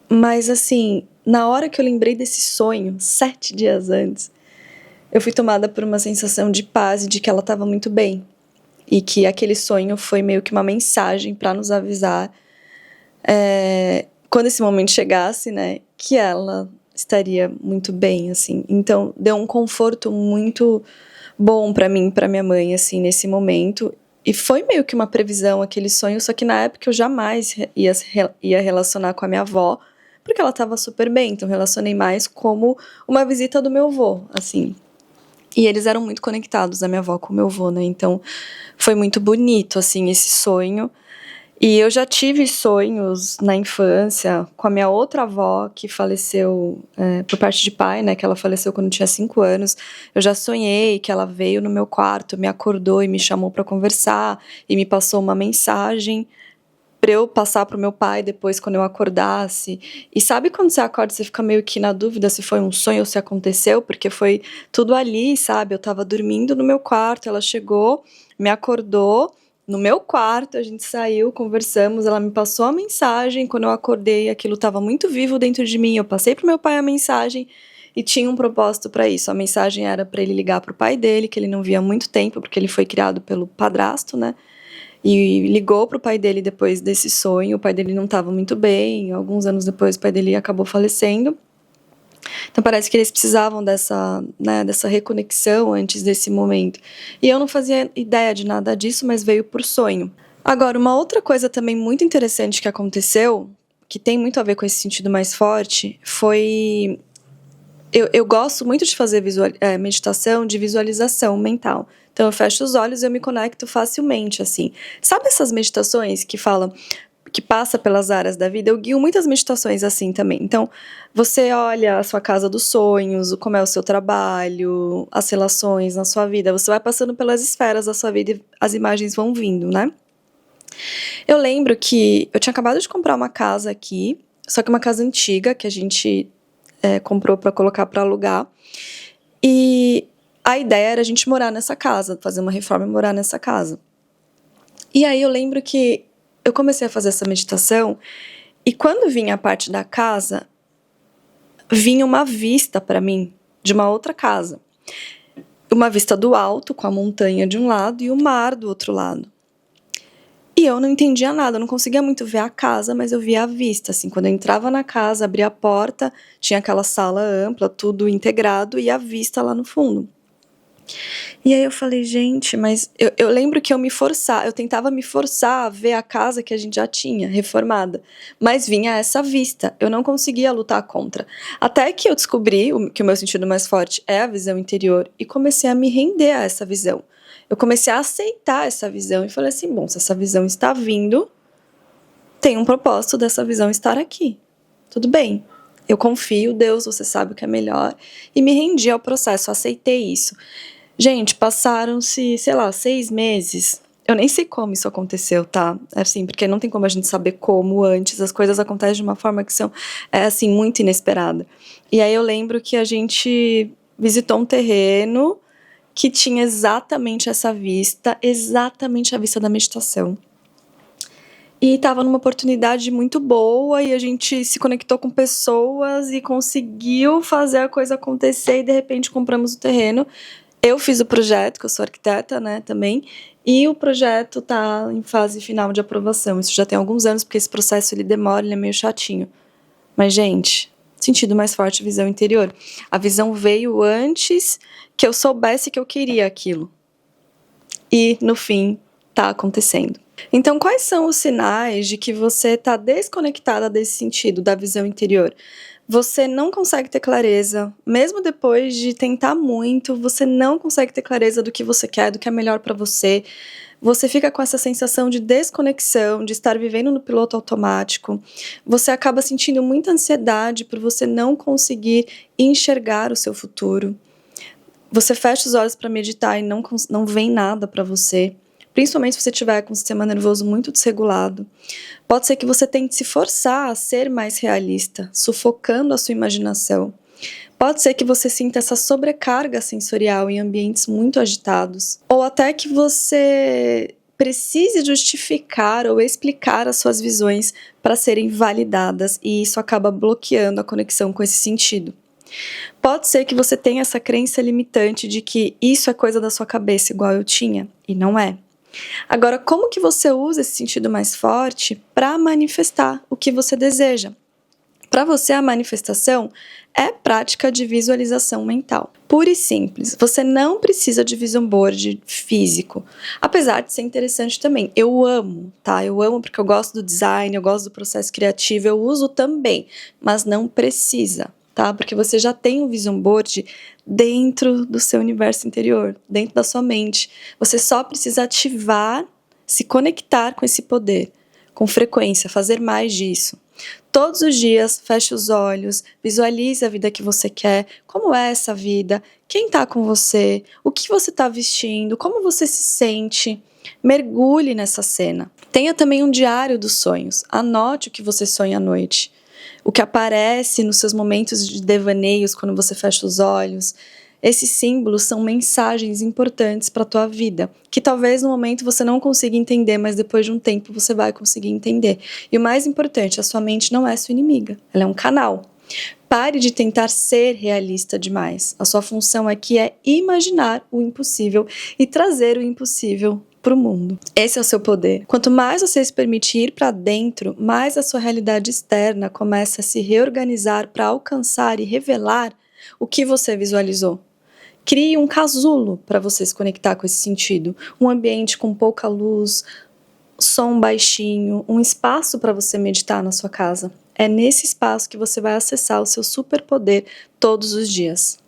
Speaker 1: mas assim, na hora que eu lembrei desse sonho, 7 dias antes, eu fui tomada por uma sensação de paz e de que ela estava muito bem. E que aquele sonho foi meio que uma mensagem para nos avisar, quando esse momento chegasse, né, que ela estaria muito bem, assim. Então, deu um conforto muito bom para mim, para minha mãe, assim, nesse momento. E foi meio que uma previsão, aquele sonho, só que na época eu jamais ia relacionar com a minha avó, porque ela estava super bem. Então, relacionei mais como uma visita do meu avô, assim. E eles eram muito conectados, a minha avó com o meu avô, né? Então, foi muito bonito, assim, esse sonho. E eu já tive sonhos na infância com a minha outra avó, que faleceu por parte de pai, né? Que ela faleceu quando eu tinha 5 anos. Eu já sonhei que ela veio no meu quarto, me acordou e me chamou para conversar. E me passou uma mensagem para eu passar pro meu pai depois, quando eu acordasse. E sabe quando você acorda, você fica meio que na dúvida se foi um sonho ou se aconteceu? Porque foi tudo ali, sabe? Eu tava dormindo no meu quarto, ela chegou, me acordou no meu quarto, a gente saiu, conversamos, ela me passou a mensagem. Quando eu acordei, aquilo estava muito vivo dentro de mim. Eu passei pro meu pai a mensagem e tinha um propósito para isso. A mensagem era para ele ligar pro pai dele, que ele não via há muito tempo, porque ele foi criado pelo padrasto, né? E ligou pro pai dele depois desse sonho. O pai dele não estava muito bem. Alguns anos depois, o pai dele acabou falecendo. Então parece que eles precisavam dessa reconexão antes desse momento. E eu não fazia ideia de nada disso, mas veio por sonho. Agora, uma outra coisa também muito interessante que aconteceu, que tem muito a ver com esse sentido mais forte, foi... Eu gosto muito de fazer meditação de visualização mental. Então eu fecho os olhos e eu me conecto facilmente, assim. Sabe essas meditações que falam... que passa pelas áreas da vida, eu guio muitas meditações assim também. Então, você olha a sua casa dos sonhos, como é o seu trabalho, as relações na sua vida, você vai passando pelas esferas da sua vida e as imagens vão vindo, né? Eu lembro que eu tinha acabado de comprar uma casa aqui, só que uma casa antiga que a gente comprou para colocar para alugar. E a ideia era a gente morar nessa casa, fazer uma reforma e morar nessa casa. E aí eu lembro que eu comecei a fazer essa meditação e quando vinha a parte da casa, vinha uma vista para mim de uma outra casa. Uma vista do alto, com a montanha de um lado e o mar do outro lado. E eu não entendia nada, eu não conseguia muito ver a casa, mas eu via a vista, assim, quando eu entrava na casa, abria a porta, tinha aquela sala ampla, tudo integrado e a vista lá no fundo. E aí eu falei, gente, mas eu lembro que eu tentava me forçar a ver a casa que a gente já tinha, reformada, mas vinha essa vista, eu não conseguia lutar contra. Até que eu descobri que o meu sentido mais forte é a visão interior e comecei a me render a essa visão. Eu comecei a aceitar essa visão e falei assim, bom, se essa visão está vindo, tem um propósito dessa visão estar aqui. Tudo bem, eu confio, Deus, você sabe o que é melhor, e me rendi ao processo, aceitei isso. Gente, passaram-se, 6 meses. Eu nem sei como isso aconteceu, tá? Assim, porque não tem como a gente saber como antes. As coisas acontecem de uma forma que são, assim, muito inesperada. E aí eu lembro que a gente visitou um terreno que tinha exatamente essa vista, exatamente a vista da meditação. E estava numa oportunidade muito boa e a gente se conectou com pessoas e conseguiu fazer a coisa acontecer e de repente compramos o terreno. Eu fiz o projeto, que eu sou arquiteta, né, também, e o projeto tá em fase final de aprovação. Isso já tem alguns anos, porque esse processo ele demora, ele é meio chatinho. Mas, gente, sentido mais forte, visão interior. A visão veio antes que eu soubesse que eu queria aquilo. E, no fim, tá acontecendo. Então, quais são os sinais de que você tá desconectada desse sentido, da visão interior? Você não consegue ter clareza, mesmo depois de tentar muito, você não consegue ter clareza do que você quer, do que é melhor para você. Você fica com essa sensação de desconexão, de estar vivendo no piloto automático. Você acaba sentindo muita ansiedade por você não conseguir enxergar o seu futuro. Você fecha os olhos para meditar e não vem nada para você. Principalmente se você estiver com o sistema nervoso muito desregulado. Pode ser que você tente se forçar a ser mais realista, sufocando a sua imaginação. Pode ser que você sinta essa sobrecarga sensorial em ambientes muito agitados. Ou até que você precise justificar ou explicar as suas visões para serem validadas e isso acaba bloqueando a conexão com esse sentido. Pode ser que você tenha essa crença limitante de que isso é coisa da sua cabeça, igual eu tinha, e não é. Agora, como que você usa esse sentido mais forte para manifestar o que você deseja? Para você, a manifestação é prática de visualização mental. Pura e simples. Você não precisa de vision board físico. Apesar de ser interessante também. Eu amo, tá? Eu amo porque eu gosto do design, eu gosto do processo criativo, eu uso também. Mas não precisa, tá? Porque você já tem um vision board dentro do seu universo interior, dentro da sua mente. Você só precisa ativar, se conectar com esse poder, com frequência, fazer mais disso. Todos os dias, feche os olhos, visualize a vida que você quer, como é essa vida, quem está com você, o que você está vestindo, como você se sente. Mergulhe nessa cena. Tenha também um diário dos sonhos, anote o que você sonha à noite. O que aparece nos seus momentos de devaneios quando você fecha os olhos. Esses símbolos são mensagens importantes para a tua vida, que talvez no momento você não consiga entender, mas depois de um tempo você vai conseguir entender. E o mais importante, a sua mente não é sua inimiga, ela é um canal. Pare de tentar ser realista demais. A sua função aqui é imaginar o impossível e trazer o impossível para o mundo. Esse é o seu poder. Quanto mais você se permitir ir para dentro, mais a sua realidade externa começa a se reorganizar para alcançar e revelar o que você visualizou. Crie um casulo para você se conectar com esse sentido. Um ambiente com pouca luz, som baixinho, um espaço para você meditar na sua casa. É nesse espaço que você vai acessar o seu superpoder todos os dias.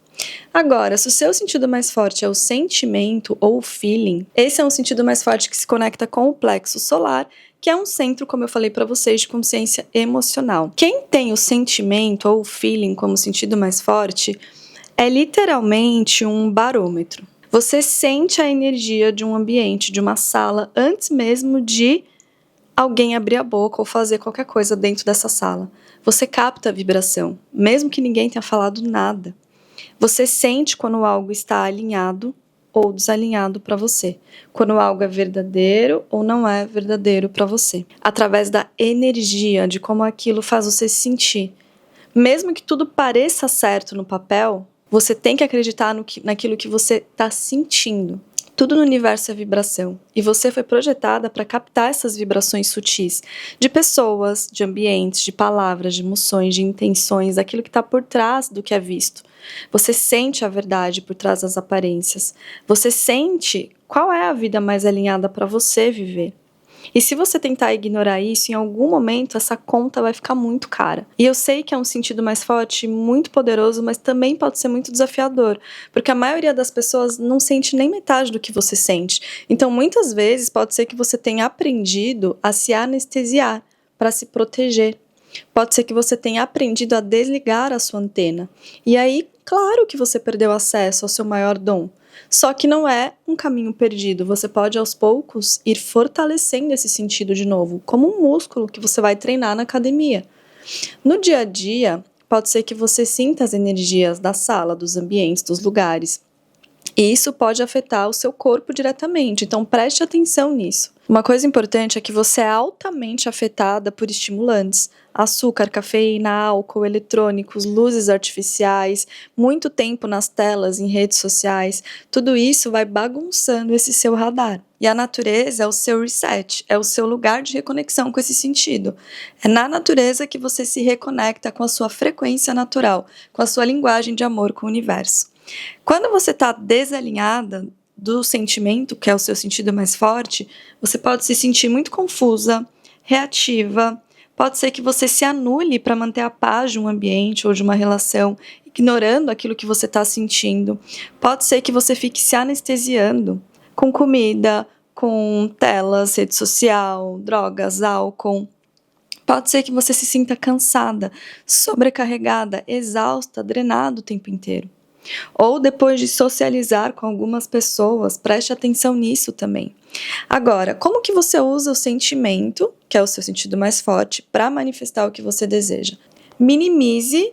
Speaker 1: Agora, se o seu sentido mais forte é o sentimento ou o feeling, esse é um sentido mais forte que se conecta com o plexo solar, que é um centro, como eu falei para vocês, de consciência emocional. Quem tem o sentimento ou o feeling como sentido mais forte é literalmente um barômetro. Você sente a energia de um ambiente, de uma sala, antes mesmo de alguém abrir a boca ou fazer qualquer coisa dentro dessa sala. Você capta a vibração, mesmo que ninguém tenha falado nada. Você sente quando algo está alinhado ou desalinhado para você, quando algo é verdadeiro ou não é verdadeiro para você, através da energia, de como aquilo faz você se sentir. Mesmo que tudo pareça certo no papel, você tem que acreditar naquilo que você está sentindo. Tudo no universo é vibração, e você foi projetada para captar essas vibrações sutis de pessoas, de ambientes, de palavras, de emoções, de intenções, daquilo que está por trás do que é visto. Você sente a verdade por trás das aparências. Você sente qual é a vida mais alinhada para você viver. E se você tentar ignorar isso, em algum momento essa conta vai ficar muito cara. E eu sei que é um sentido mais forte, muito poderoso, mas também pode ser muito desafiador, porque a maioria das pessoas não sente nem metade do que você sente. Então, muitas vezes, pode ser que você tenha aprendido a se anestesiar para se proteger. Pode ser que você tenha aprendido a desligar a sua antena. E aí, claro que você perdeu acesso ao seu maior dom. Só que não é um caminho perdido. Você pode, aos poucos, ir fortalecendo esse sentido de novo, como um músculo que você vai treinar na academia. No dia a dia, pode ser que você sinta as energias da sala, dos ambientes, dos lugares. E isso pode afetar o seu corpo diretamente, então preste atenção nisso. Uma coisa importante é que você é altamente afetada por estimulantes, açúcar, cafeína, álcool, eletrônicos, luzes artificiais, muito tempo nas telas, em redes sociais, tudo isso vai bagunçando esse seu radar. E a natureza é o seu reset, é o seu lugar de reconexão com esse sentido. É na natureza que você se reconecta com a sua frequência natural, com a sua linguagem de amor com o universo. Quando você está desalinhada do sentimento, que é o seu sentido mais forte, você pode se sentir muito confusa, reativa, pode ser que você se anule para manter a paz de um ambiente ou de uma relação, ignorando aquilo que você está sentindo. Pode ser que você fique se anestesiando com comida, com telas, rede social, drogas, álcool. Pode ser que você se sinta cansada, sobrecarregada, exausta, drenada o tempo inteiro. Ou depois de socializar com algumas pessoas, preste atenção nisso também. Agora, como que você usa o sentimento, que é o seu sentido mais forte, para manifestar o que você deseja? Minimize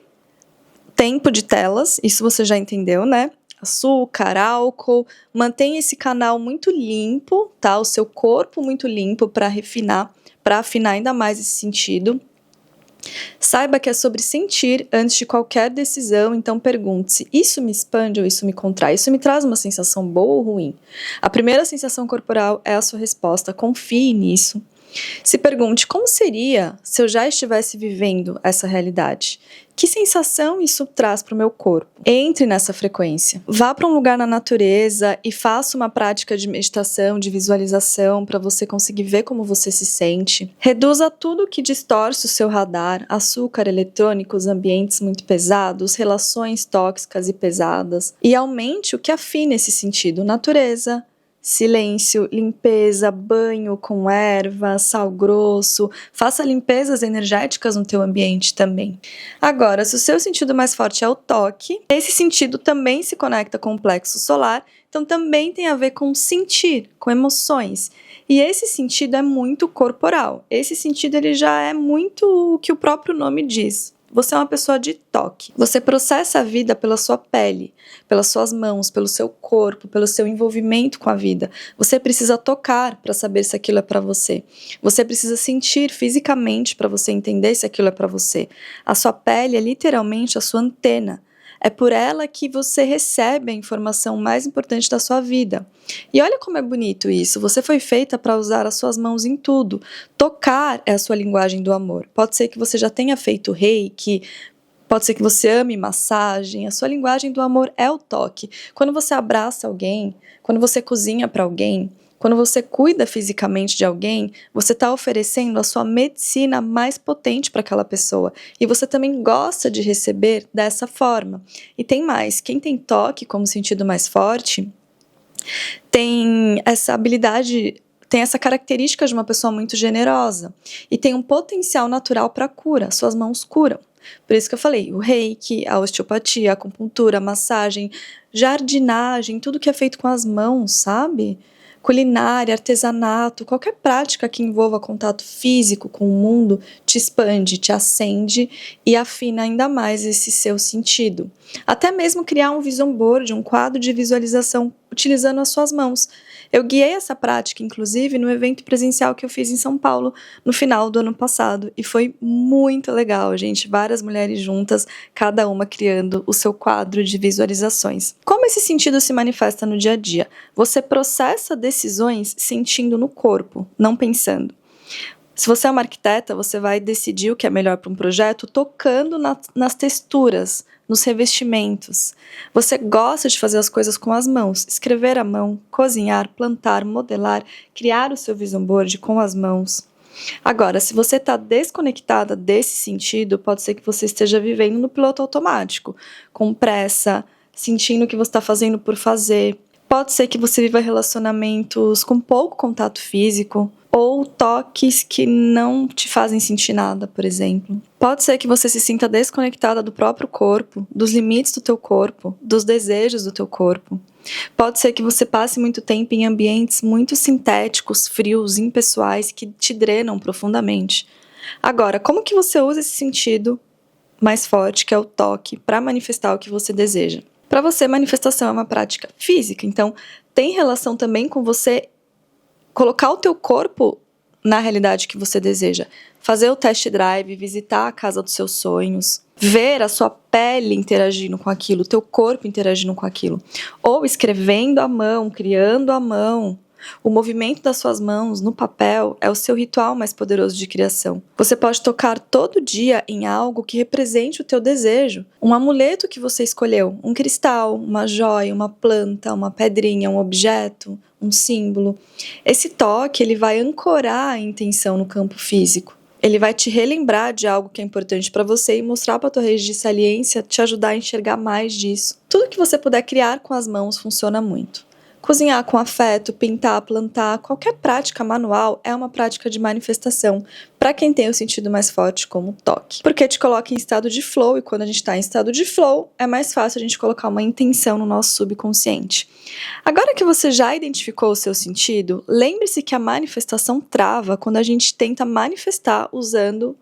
Speaker 1: tempo de telas, isso você já entendeu, né? Açúcar, álcool, mantenha esse canal muito limpo, tá? O seu corpo muito limpo para afinar ainda mais esse sentido. Saiba que é sobre sentir antes de qualquer decisão, então pergunte-se, isso me expande ou isso me contrai? Isso me traz uma sensação boa ou ruim? A primeira sensação corporal é a sua resposta, confie nisso. Se pergunte, como seria se eu já estivesse vivendo essa realidade? Que sensação isso traz para o meu corpo? Entre nessa frequência. Vá para um lugar na natureza e faça uma prática de meditação, de visualização, para você conseguir ver como você se sente. Reduza tudo que distorce o seu radar, açúcar, eletrônicos, ambientes muito pesados, relações tóxicas e pesadas. E aumente o que afina esse sentido, natureza, silêncio, limpeza, banho com erva, sal grosso, faça limpezas energéticas no teu ambiente também. Agora, se o seu sentido mais forte é o toque, esse sentido também se conecta com o plexo solar, então também tem a ver com sentir, com emoções. E esse sentido é muito corporal. Esse sentido ele já é muito o que o próprio nome diz. Você é uma pessoa de toque. Você processa a vida pela sua pele, pelas suas mãos, pelo seu corpo, pelo seu envolvimento com a vida. Você precisa tocar para saber se aquilo é para você. Você precisa sentir fisicamente para você entender se aquilo é para você. A sua pele é literalmente a sua antena. É por ela que você recebe a informação mais importante da sua vida. E olha como é bonito isso. Você foi feita para usar as suas mãos em tudo. Tocar é a sua linguagem do amor. Pode ser que você já tenha feito reiki, pode ser que você ame massagem. A sua linguagem do amor é o toque. Quando você abraça alguém, quando você cozinha para alguém, quando você cuida fisicamente de alguém, você está oferecendo a sua medicina mais potente para aquela pessoa. E você também gosta de receber dessa forma. E tem mais, quem tem toque como sentido mais forte, tem essa habilidade, tem essa característica de uma pessoa muito generosa. E tem um potencial natural para cura, suas mãos curam. Por isso que eu falei, o reiki, a osteopatia, a acupuntura, a massagem, jardinagem, tudo que é feito com as mãos, sabe? Culinária, artesanato, qualquer prática que envolva contato físico com o mundo te expande, te acende e afina ainda mais esse seu sentido. Até mesmo criar um vision board, um quadro de visualização utilizando as suas mãos. Eu guiei essa prática, inclusive, no evento presencial que eu fiz em São Paulo no final do ano passado e foi muito legal, gente. Várias mulheres juntas, cada uma criando o seu quadro de visualizações. Como esse sentido se manifesta no dia a dia? Você processa decisões sentindo no corpo, não pensando. Se você é uma arquiteta, você vai decidir o que é melhor para um projeto tocando nas texturas, nos revestimentos. Você gosta de fazer as coisas com as mãos, escrever à mão, cozinhar, plantar, modelar, criar o seu vision board com as mãos. Agora, se você está desconectada desse sentido, pode ser que você esteja vivendo no piloto automático, com pressa, sentindo que você está fazendo por fazer. Pode ser que você viva relacionamentos com pouco contato físico, ou toques que não te fazem sentir nada, por exemplo. Pode ser que você se sinta desconectada do próprio corpo, dos limites do teu corpo, dos desejos do teu corpo. Pode ser que você passe muito tempo em ambientes muito sintéticos, frios, impessoais, que te drenam profundamente. Agora, como que você usa esse sentido mais forte, que é o toque, para manifestar o que você deseja? Para você, manifestação é uma prática física, então tem relação também com você colocar o teu corpo na realidade que você deseja. Fazer o test drive, visitar a casa dos seus sonhos, ver a sua pele interagindo com aquilo, o teu corpo interagindo com aquilo. Ou escrevendo à mão, criando à mão. O movimento das suas mãos no papel é o seu ritual mais poderoso de criação. Você pode tocar todo dia em algo que represente o teu desejo. Um amuleto que você escolheu, um cristal, uma joia, uma planta, uma pedrinha, um objeto, um símbolo. Esse toque, ele vai ancorar a intenção no campo físico. Ele vai te relembrar de algo que é importante para você e mostrar para a tua rede de saliência, te ajudar a enxergar mais disso. Tudo que você puder criar com as mãos funciona muito. Cozinhar com afeto, pintar, plantar, qualquer prática manual é uma prática de manifestação para quem tem o sentido mais forte como toque. Porque te coloca em estado de flow e quando a gente está em estado de flow é mais fácil a gente colocar uma intenção no nosso subconsciente. Agora que você já identificou o seu sentido, lembre-se que a manifestação trava quando a gente tenta manifestar usando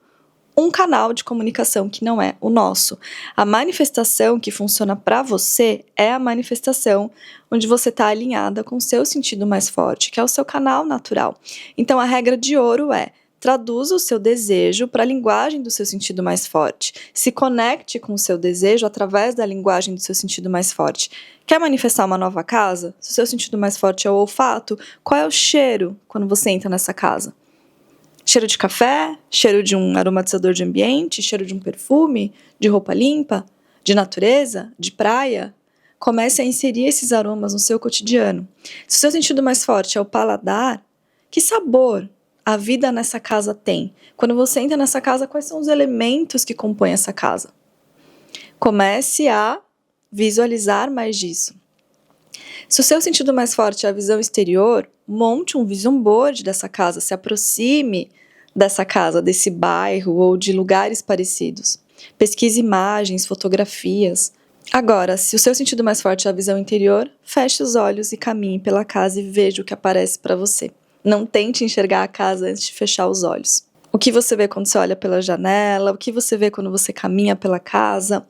Speaker 1: um canal de comunicação que não é o nosso. A manifestação que funciona para você é a manifestação onde você está alinhada com o seu sentido mais forte, que é o seu canal natural. Então a regra de ouro é: traduza o seu desejo para a linguagem do seu sentido mais forte. Se conecte com o seu desejo através da linguagem do seu sentido mais forte. Quer manifestar uma nova casa? Se o seu sentido mais forte é o olfato, qual é o cheiro quando você entra nessa casa? Cheiro de café, cheiro de um aromatizador de ambiente, cheiro de um perfume, de roupa limpa, de natureza, de praia. Comece a inserir esses aromas no seu cotidiano. Se o seu sentido mais forte é o paladar, que sabor a vida nessa casa tem? Quando você entra nessa casa, quais são os elementos que compõem essa casa? Comece a visualizar mais disso. Se o seu sentido mais forte é a visão exterior, monte um vision board dessa casa, se aproxime dessa casa, desse bairro ou de lugares parecidos. Pesquise imagens, fotografias. Agora, se o seu sentido mais forte é a visão interior, feche os olhos e caminhe pela casa e veja o que aparece para você. Não tente enxergar a casa antes de fechar os olhos. O que você vê quando você olha pela janela, o que você vê quando você caminha pela casa.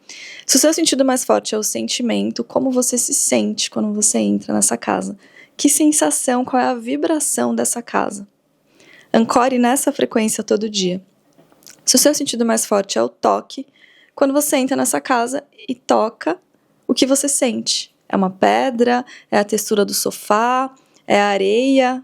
Speaker 1: Se o seu sentido mais forte é o sentimento, como você se sente quando você entra nessa casa? Que sensação, qual é a vibração dessa casa? Ancore nessa frequência todo dia. Se o seu sentido mais forte é o toque, quando você entra nessa casa e toca, o que você sente? É uma pedra? É a textura do sofá? É a areia?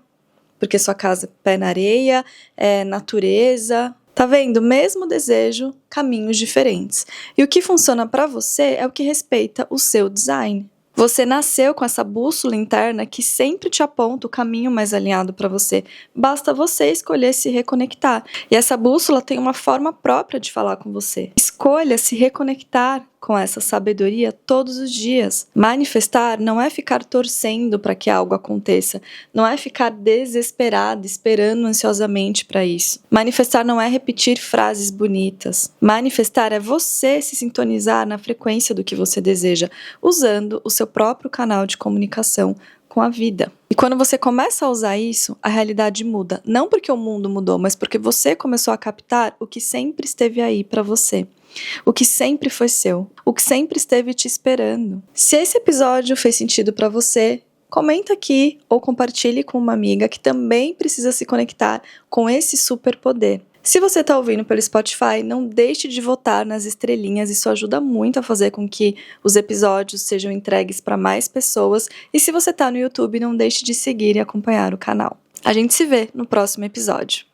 Speaker 1: Porque sua casa é pé na areia, é natureza. Tá vendo? Mesmo desejo, caminhos diferentes. E o que funciona para você é o que respeita o seu design. Você nasceu com essa bússola interna que sempre te aponta o caminho mais alinhado para você. Basta você escolher se reconectar. E essa bússola tem uma forma própria de falar com você. Escolha se reconectar com essa sabedoria todos os dias. Manifestar não é ficar torcendo para que algo aconteça, não é ficar desesperado, esperando ansiosamente para isso. Manifestar não é repetir frases bonitas. Manifestar é você se sintonizar na frequência do que você deseja, usando o seu próprio canal de comunicação com a vida. E quando você começa a usar isso, a realidade muda. Não porque o mundo mudou, mas porque você começou a captar o que sempre esteve aí para você. O que sempre foi seu. O que sempre esteve te esperando. Se esse episódio fez sentido para você, comenta aqui ou compartilhe com uma amiga que também precisa se conectar com esse superpoder. Se você está ouvindo pelo Spotify, não deixe de votar nas estrelinhas, isso ajuda muito a fazer com que os episódios sejam entregues para mais pessoas. E se você está no YouTube, não deixe de seguir e acompanhar o canal. A gente se vê no próximo episódio.